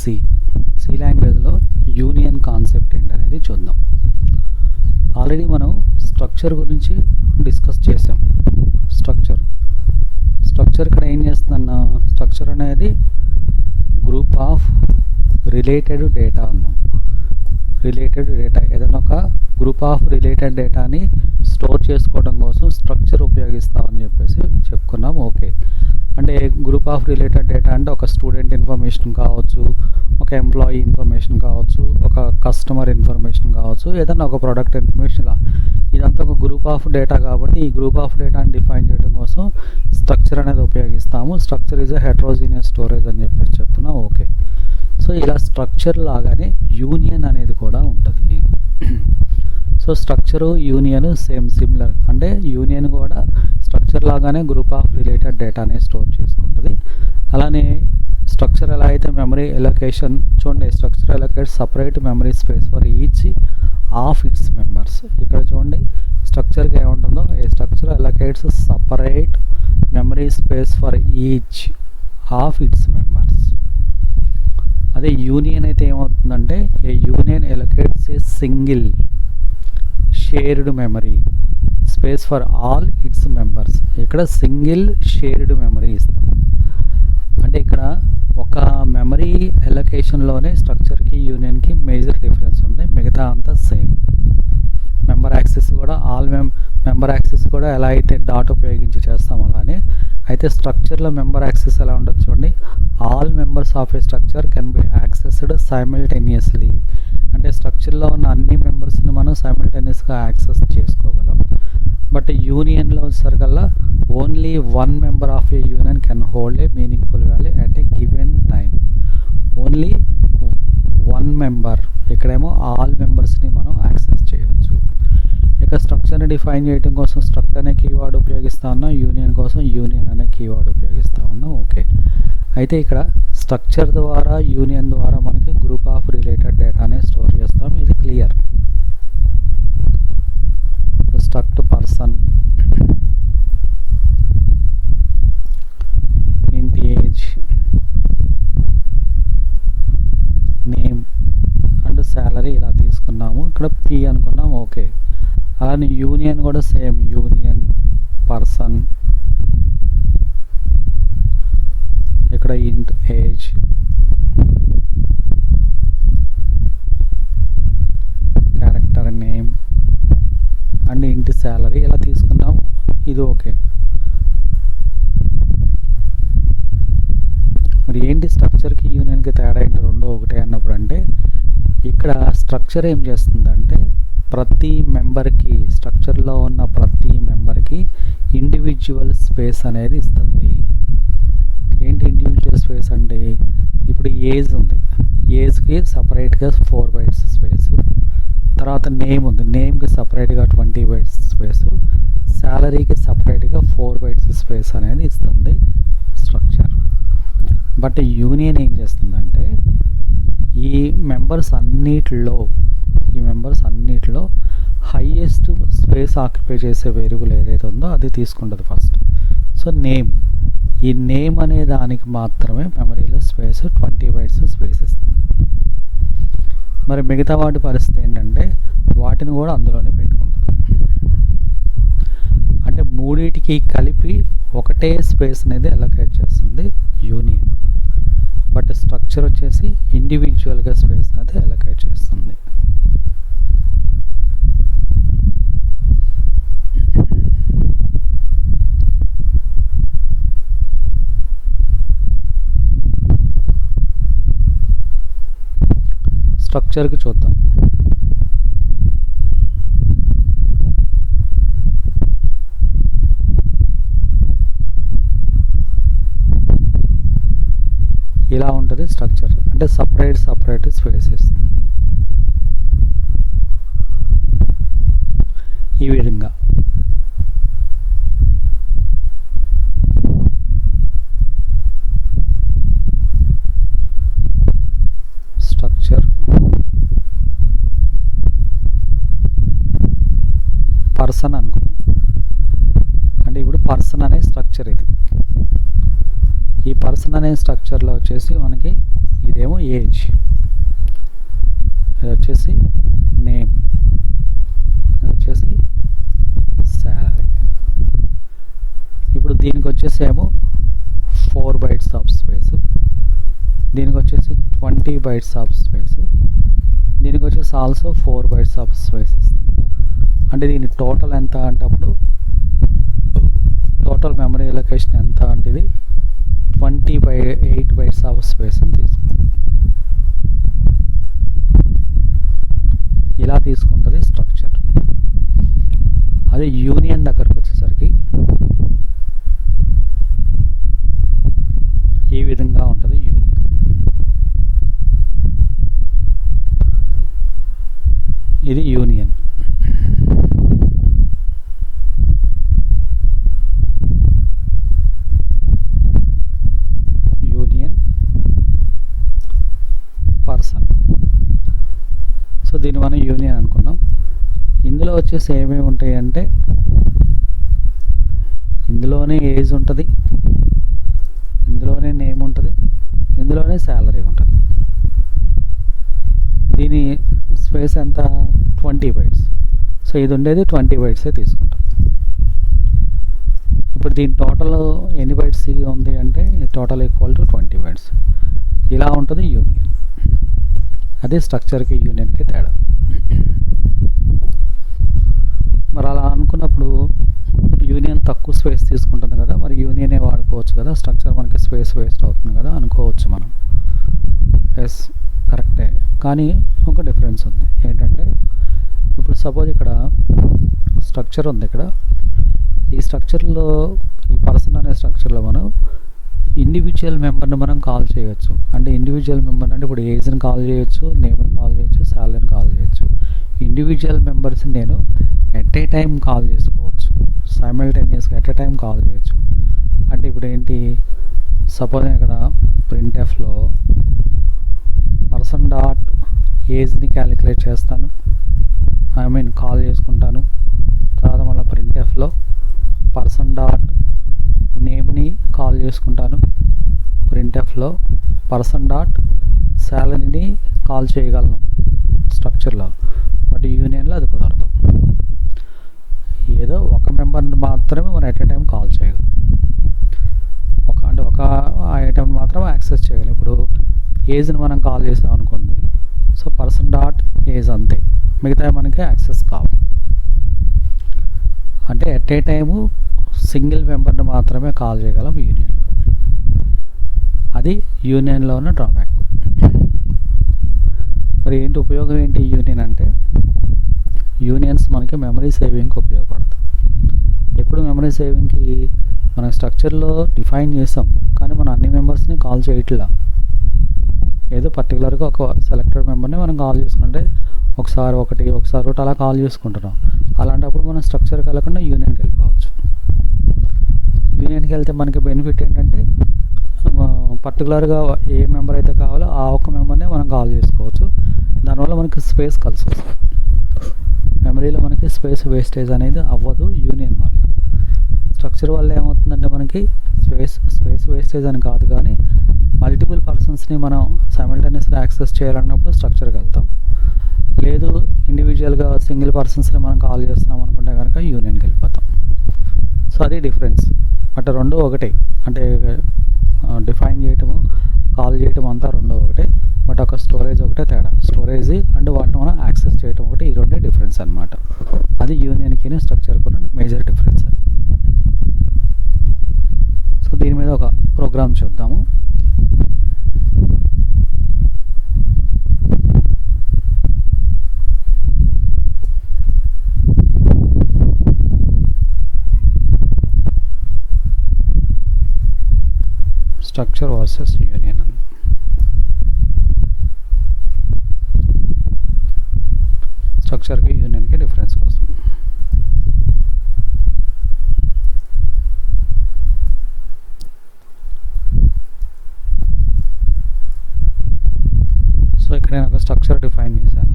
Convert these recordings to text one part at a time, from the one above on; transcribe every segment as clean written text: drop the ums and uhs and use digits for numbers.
C లాంగ్వేజ్లో union concept ఏంటనేది చూద్దాం. ఆల్రెడీ మనం స్ట్రక్చర్ గురించి డిస్కస్ చేసాం. స్ట్రక్చర్ ఇక్కడ ఏం చేస్తున్నా, స్ట్రక్చర్ అనేది గ్రూప్ ఆఫ్ రిలేటెడ్ డేటా అన్నాం. రిలేటెడ్ డేటా, ఏదైనా ఒక గ్రూప్ ఆఫ్ రిలేటెడ్ డేటాని స్టోర్ చేసుకోవడం కోసం స్ట్రక్చర్ ఉపయోగిస్తామని చెప్పేసి చెప్పుకున్నాం. ఓకే, అంటే గ్రూప్ ఆఫ్ రిలేటెడ్ డేటా అంటే ఒక స్టూడెంట్ ఇన్ఫర్మేషన్ కావచ్చు, ఒక ఎంప్లాయీ ఇన్ఫర్మేషన్ కావచ్చు, ఒక కస్టమర్ ఇన్ఫర్మేషన్ కావచ్చు, ఏదైనా ఒక ప్రోడక్ట్ ఇన్ఫర్మేషన్. ఇలా ఇదంతా ఒక గ్రూప్ ఆఫ్ డేటా కాబట్టి ఈ గ్రూప్ ఆఫ్ డేటాని డిఫైన్ చేయడం కోసం స్ట్రక్చర్ అనేది ఉపయోగిస్తాము. Structure is a heterogeneous storage అని చెప్పేసి చెప్తున్నాం. ఓకే, సో ఇలా స్ట్రక్చర్ లాగానే యూనియన్ అనేది కూడా ఉంటుంది. సో స్ట్రక్చరు యూనియన్ సిమిలర్, అంటే యూనియన్ కూడా స్ట్రక్చర్ లాగానే గ్రూప్ ఆఫ్ రిలేటెడ్ డేటానే స్టోర్ చేసుకుంటుంది. అలానే స్ట్రక్చర్ ఎలా అయితే మెమరీ ఎలొకేషన్, చూడండి, structure allocate separate memory space for each of its members. ఇక్కడ చూడండి స్ట్రక్చర్కి ఏముంటుందో, a structure allocates separate memory space for each of its members. అదే యూనియన్ అయితే ఏమవుతుందంటే, a union allocates a single shared memory space for all its members. ఇక్కడ single shared memory ఇస్తుంది. అంటే ఇక్కడ ఒక మెమరీ ఎలొకేషన్లోనే స్ట్రక్చర్కి యూనియన్కి మేజర్ డిఫరెన్స్ ఉంది, మిగతా అంతా సేమ్. మెంబర్ యాక్సెస్ కూడా మెంబర్ యాక్సెస్ కూడా ఎలా అయితే డాట్ ఉపయోగించి చేస్తాం అలానే. అయితే స్ట్రక్చర్లో మెంబర్ యాక్సెస్ ఎలా ఉండొచ్చు చూడండి, all members of A structure can be accessed simultaneously. అంటే స్ట్రక్చర్లో ఉన్న అన్ని మెంబర్స్ని మనం సైమల్టేనియస్గా యాక్సెస్ చేసుకోగలం. బట్ యూనియన్లో వచ్చేసరికల్లా only one member of a union can hold a meaningful value at a given time. Only one member, ఇక్కడేమో ఆల్ మెంబర్స్ని మనం యాక్సెస్ చేయవచ్చు. ఇక స్ట్రక్చర్ని డిఫైన్ చేయడం కోసం స్ట్రక్ట్ అనే కీవర్డ్ ఉపయోగిస్తా ఉన్నాం, యూనియన్ కోసం యూనియన్ అనే కీవర్డ్ ఉపయోగిస్తూ ఉన్నాం. ఓకే, అయితే ఇక్కడ స్ట్రక్చర్ ద్వారా యూనియన్ ద్వారా మనకి గ్రూప్ ఆఫ్ రిలేటెడ్ డేటానే స్టోర్ చేస్తాం. ఇది క్లియర్. స్ట్రక్ట్ పర్సన్, ఇంట్ ఏజ్, నేమ్ అండ్ శాలరీ ఇలా తీసుకున్నాము. ఇక్కడ పి అనుకున్నాం. ఓకే, అలానే యూనియన్ కూడా సేమ్, యూనియన్ పర్సన్, ఇక్కడ ఇంట్ ఏజ్, క్యారెక్టర్ నేమ్ అండ్ ఇంటి శాలరీ ఇలా తీసుకున్నాం. ఇది ఓకే. మరి ఏంటి స్ట్రక్చర్కి యూనియన్కి తేడా ఏంటి, రెండో ఒకటే అన్నప్పుడు అంటే, ఇక్కడ స్ట్రక్చర్ ఏం చేస్తుందంటే ప్రతి మెంబర్కి, స్ట్రక్చర్లో ఉన్న ప్రతి మెంబర్కి ఇండివిజువల్ స్పేస్ అనేది ఇస్తుంది. ఏంటి ఇండివిజువల్ స్పేస్ అంటే, ఇప్పుడు ఏజ్ ఉంది, ఏజ్కి సపరేట్గా 4 bytes స్పేసు, తర్వాత నేమ్ ఉంది, నేమ్కి సపరేట్గా 20 bytes స్పేసు, శాలరీకి సపరేట్గా 4 bytes స్పేస్ అనేది ఇస్తుంది స్ట్రక్చర్. బట్ యూనియన్ ఏం చేస్తుందంటే ఈ మెంబర్స్ అన్నిటిలో హైయెస్ట్ స్పేస్ ఆక్యుపై చేసే వేరియబుల్ ఏదైతే ఉందో అది తీసుకుంటుంది ఫస్ట్. సో నేమ్, ఈ నేమ్ అనే దానికి మాత్రమే మెమరీలో స్పేస్ 20 bytes స్పేస్ ఇస్తుంది. మరి మిగతా వాటి పరిస్థితి ఏంటంటే వాటిని కూడా అందులోనే పెట్టుకుంటుంది. అంటే మూడింటికి కలిపి ఒకటే స్పేస్ అనేది అలొకేట్ చేస్తుంది యూనియన్. బట్ స్ట్రక్చర్ వచ్చేసి ఇండివిజువల్గా స్పేస్ అనేది అలొకేట్ చేస్తుంది. స్ట్రక్చర్కి చూద్దాం. ఇలా ఉంటుంది స్ట్రక్చర్, అంటే సపరేట్ స్పేస్ ఇస్తుంది ఈ విధంగా. స్ట్రక్చర్ పర్సన్ అనుకున్నాం. అంటే ఇప్పుడు పర్సన్ అనే స్ట్రక్చర్ ఇది. ఈ పర్సన్ అనే స్ట్రక్చర్లో వచ్చేసి మనకి ఇదేమో ఏజ్, ఇది వచ్చేసి నేమ్, ఇది వచ్చేసి శాలరీ. ఇప్పుడు దీనికి వచ్చేసి ఏమో 4 bytes ఆఫ్ స్పేస్, దీనికి వచ్చేసి 20 bytes ఆఫ్ స్పేస్, దీనికి వచ్చేసి ఆల్సో 4 bytes ఆఫ్ స్పేస్ ఇస్తుంది. అంటే దీని టోటల్ ఎంత అంటే అప్పుడు టోటల్ మెమరీ ఎలొకేషన్ ఎంత అంటే ఇది 20/8 bytes ఆఫ్ స్పేస్ అని తీసుకుంటుంది. ఇలా తీసుకుంటుంది స్ట్రక్చర్. అదే యూనియన్ దగ్గరకు వచ్చేసరికి ఈ విధంగా ఉంటుంది యూనియన్. ఇది యూనియన్. Union person. సో దీన్ని మనం యూనియన్ అనుకున్నాం. ఇందులో వచ్చేసి ఏమేమి ఉంటాయి అంటే ఇందులోనే ఏజ్ ఉంటుంది, ఇందులోనే నేమ్ ఉంటుంది, ఇందులోనే శాలరీ ఉంటుంది. దీని స్పేస్ ఎంత 20 bytes. సో ఇది ఉండేది 20 bytes తీసుకుంటాం. ఇప్పుడు దీని టోటల్ ఎన్ని bytes ఉంది అంటే టోటల్ ఈక్వల్ టు 20 bytes. ఇలా ఉంటుంది యూనియన్. అదే స్ట్రక్చర్కి యూనియన్కి తేడా. మరి అలా అనుకున్నప్పుడు యూనియన్ తక్కువ స్పేస్ తీసుకుంటుంది కదా, మరి యూనియనే వాడుకోవచ్చు కదా, స్ట్రక్చర్ మనకి స్పేస్ వేస్ట్ అవుతుంది కదా అనుకోవచ్చు మనం. ఎస్ కరెక్టే, కానీ ఒక డిఫరెన్స్ ఉంది. ఏంటంటే ఇప్పుడు సపోజ్ ఇక్కడ స్ట్రక్చర్ ఉంది, ఇక్కడ ఈ స్ట్రక్చర్లో ఈ పర్సన్ అనే స్ట్రక్చర్లో మనం ఇండివిజువల్ మెంబర్ని మనం కాల్ చేయొచ్చు. అంటే ఇండివిజువల్ మెంబర్ అంటే ఇప్పుడు ఏజ్ని కాల్ చేయొచ్చు, నేమ్ని కాల్ చేయొచ్చు, శాలరీని కాల్ చేయొచ్చు. ఇండివిజువల్ మెంబర్స్ని నేను ఎట్ ఏ టైం కాల్ చేసుకోవచ్చు, సైమల్టేనియస్గా ఎట్ ఏ టైం కాల్ చేయొచ్చు. అంటే ఇప్పుడు ఏంటి, సపోజ్ ఇక్కడ ప్రింట్ఎఫ్లో పర్సన్ డాట్ ఏజ్ని క్యాలిక్యులేట్ చేస్తాను, కాల్ చేసుకుంటాను. తర్వాత మళ్ళీ ప్రింట్ఎఫ్లో పర్సన్ డాట్ నేమ్ని కాల్ చేసుకుంటాను. ప్రింట్ఎఫ్లో పర్సన్ డాట్ శాలరీని కాల్ చేయగలను స్ట్రక్చర్లో. బట్ యూనియన్లో అది కుదరదు. ఏదో ఒక మెంబర్ని మాత్రమే మనం ఎట్ ఏ టైం కాల్ చేయగలం. ఒక ఐటెంని మాత్రం యాక్సెస్ చేయగలం. ఇప్పుడు ఏజ్ని మనం కాల్ చేసాం అనుకోండి, సో పర్సన్ డాట్ ఏజ్ అంతే, మిగతా మనకి యాక్సెస్ కావు. అంటే ఎట్ ఏ టైము సింగిల్ మెంబర్ని మాత్రమే కాల్ చేయగలం యూనియన్లో. అది యూనియన్లో ఉన్న డ్రాబ్యాక్. మరి ఏంటి ఉపయోగం ఏంటి యూనియన్ అంటే, యూనియన్స్ మనకి మెమరీ సేవింగ్కి ఉపయోగపడుతుంది. ఎప్పుడు మెమరీ సేవింగ్కి మన స్ట్రక్చర్లో డిఫైన్ చేసాం, కానీ మనం అన్ని మెంబర్స్ని కాల్ చేయట్లా. ఏదో పర్టికులర్గా ఒక సెలెక్టెడ్ మెంబర్ని మనం కాల్ చేసుకుంటే ఒకసారి ఒకటి అలా కాల్ చేసుకుంటున్నాం. అలాంటప్పుడు మనం స్ట్రక్చర్కి వెళ్ళకుండా యూనియన్కి వెళ్ళిపోవచ్చు. యూనియన్కి వెళ్తే మనకి బెనిఫిట్ ఏంటంటే పర్టికులర్గా ఏ మెంబర్ అయితే కావాలో ఆ ఒక్క మెంబర్నే మనం కాల్ చేసుకోవచ్చు. దానివల్ల మనకి స్పేస్ కలిసి వస్తుంది. మెమరీలో మనకి స్పేస్ వేస్టేజ్ అనేది అవ్వదు యూనియన్ వల్ల. స్ట్రక్చర్ వల్ల ఏమవుతుందంటే మనకి స్పేస్ వేస్టేజ్ అని కాదు, కానీ మల్టిపుల్ పర్సన్స్ని మనం సైమల్టేనియస్గా యాక్సెస్ చేయాలన్నప్పుడు స్ట్రక్చర్కి వెళ్తాం. లేదు ఇండివిజువల్గా సింగిల్ పర్సన్స్ని మనం కాల్ చేస్తున్నాం అనుకుంటే కనుక యూనియన్కి వెళ్ళిపోతాం. సో అది డిఫరెన్స్. బట్ రెండు ఒకటే, అంటే డిఫైన్ చేయటము కాల్ చేయటం అంతా రెండు ఒకటే. బట్ ఒక స్టోరేజ్ ఒకటే తేడా. స్టోరేజ్ అండ్ వాటిని మనం యాక్సెస్ చేయటం ఒకటి, ఈ రెండే డిఫరెన్స్ అనమాట. అది యూనియన్కి స్ట్రక్చర్కి ఉన్న మేజర్ డిఫరెన్స్ అది. సో దీని మీద ఒక ప్రోగ్రామ్ చూద్దాము. స్ట్రక్చర్ వర్సెస్ యూనియన్ అని. స్ట్రక్చర్కి యూనియన్కి డిఫరెన్స్ కోసం. సో ఇక్కడ నేను ఒక స్ట్రక్చర్ డిఫైన్ చేశాను.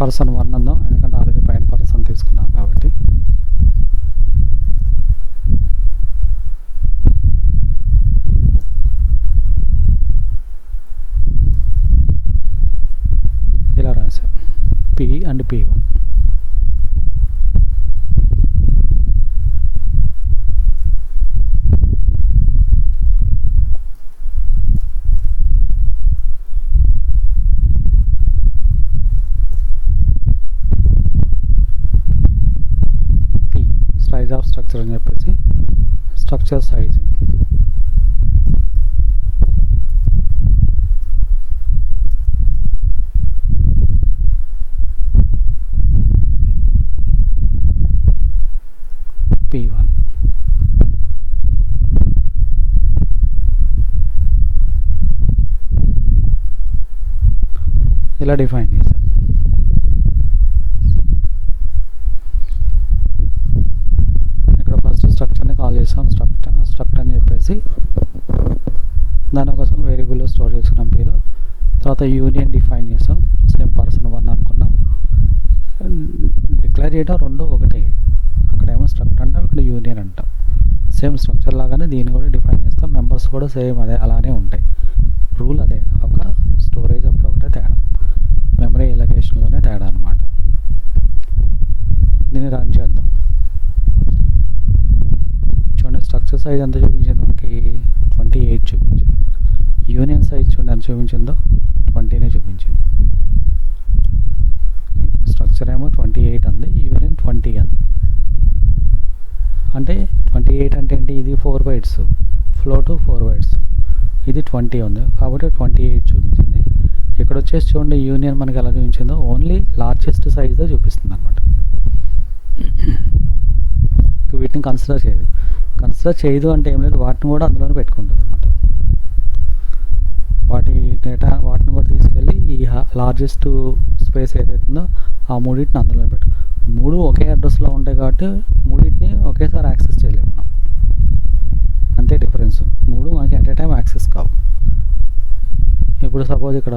పర్సన్ 1 అందాం, ఎందుకంటే ఆల్రెడీ పైన పర్సన్ తీసుకున్నాం కాబట్టి. ఇలా రాసాం P and P1. Size of structure అని చెప్పేసి స్ట్రక్చర్ సైజు P1. ఇలా డిఫైన్ చేసాం. ఇక్కడ ఫస్ట్ స్ట్రక్చర్ని కాల్ చేసాం స్ట్రక్ట్ అని చెప్పేసి, దాని ఒక వేరియబుల్లో స్టోర్ చేసుకున్నాం Pలో. తర్వాత యూనియన్ డిఫైన్ చేసాం, సేమ్ పర్సన్ 1 అనుకున్నాం. డిక్లేర్ చేయడం రెండు ఒకటే, అక్కడేమో స్ట్రక్ట్ అంటాం, ఇక్కడ యూనియన్ అంటాం. సేమ్ స్ట్రక్చర్ లాగానే దీన్ని కూడా డిఫైన్ చేస్తాం. మెంబర్స్ కూడా సేమ్ అదే అలానే ఉంటాయి. రూల్ అదే, ఒక స్టోరేజ్ అప్పుడు ఒకటే తేడా, మెమరీ ఎలొకేషన్లోనే తేడా అనమాట. దీన్ని రన్ చేద్దాం. చూడండి, స్ట్రక్చర్ సైజ్ ఎంత చూపించింది మనకి, 28 చూపించింది. యూనియన్ సైజ్ చూడండి ఎంత చూపించిందో, 20నే చూపించింది. స్ట్రక్చర్ ఏమో 28 అంది, యూనియన్ 20 అంది. అంటే 28 అంటే ఏంటి, ఇది 4 బైట్స్, ఫ్లోట్ 4 బైట్స్, ఇది 20 ఉంది కాబట్టి 28 చూపించింది. ఇక్కడ వచ్చేసి చూడండి యూనియన్ మనకి ఎలా చూపించిందో, ఓన్లీ లార్జెస్ట్ సైజే చూపిస్తుంది అనమాట. వీటిని కన్సిడర్ చేయదు అంటే ఏం లేదు, వాటిని కూడా అందులోనే పెట్టుకుంటుంది అనమాట. వాటిని కూడా తీసుకెళ్ళి ఈ లార్జెస్ట్ స్పేస్ ఏదైతుందో ఆ మూడింటిని అందులోనే పెట్టు. 3 ఒకే అడ్రస్లో ఉంటాయి కాబట్టి మూడింటిని ఒకేసారి యాక్సెస్ చేయలేము మనం, అంతే డిఫరెన్స్. 3 మనకి అట్ ఏ టైం యాక్సెస్ కావు. ఇప్పుడు సపోజ్ ఇక్కడ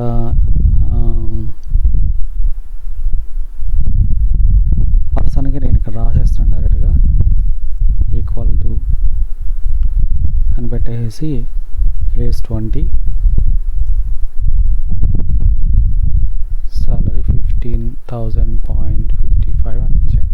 పర్సన్కి నేను ఇక్కడ రాసేస్తాను డైరెక్ట్గా ఈక్వల్ టు అని పెట్టేసి ఏజ్ 20, సాలరీ 15,000.55 అని ఇచ్చాను.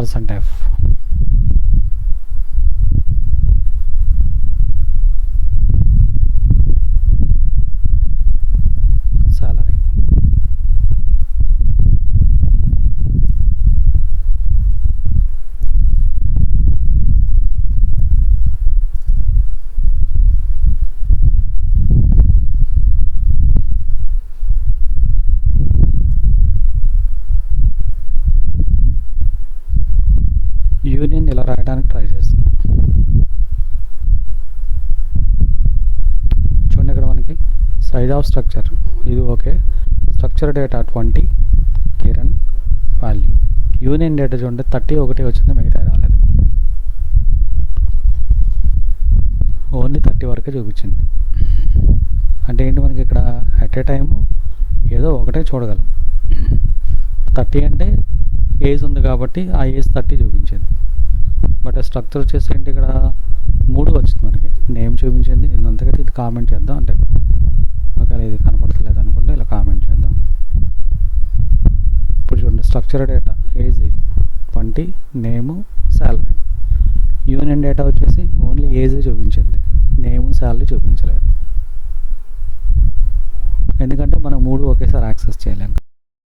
%F salary. యూనియన్ ఇలా రాయడానికి ట్రై చేస్తున్నాం. చూడండి ఇక్కడ మనకి సైజ్ ఆఫ్ స్ట్రక్చర్ ఇది okay, structure data 20 Kiran value, union data చూడండి 31 వచ్చింది, మిగతా రాలేదు, ఓన్లీ 30 వరకే చూపించింది. అంటే ఏంటి, మనకి ఇక్కడ అట్ ఏ టైము ఏదో ఒకటే చూడగలం. 30 అంటే ఏజ్ ఉంది కాబట్టి ఆ ఏజ్ 30 చూపించింది. బట్ స్ట్రక్చర్ వచ్చేసి ఏంటి, ఇక్కడ 3 వచ్చింది మనకి, నేమ్ చూపించింది. ఇంతకైతే ఇది కామెంట్ చేద్దాం, అంటే ఒకవేళ ఇది కనపడతలేదు అనుకుంటే ఇలా కామెంట్ చేద్దాం. ఇప్పుడు చూడండి స్ట్రక్చర్ డేటా ఏజ్ 20, నేము శాలరీ. యూనియన్ డేటా వచ్చేసి ఓన్లీ ఏజే చూపించింది, నేము శాలరీ చూపించలేదు. ఎందుకంటే మనం 3 ఒకేసారి యాక్సెస్ చేయలేం.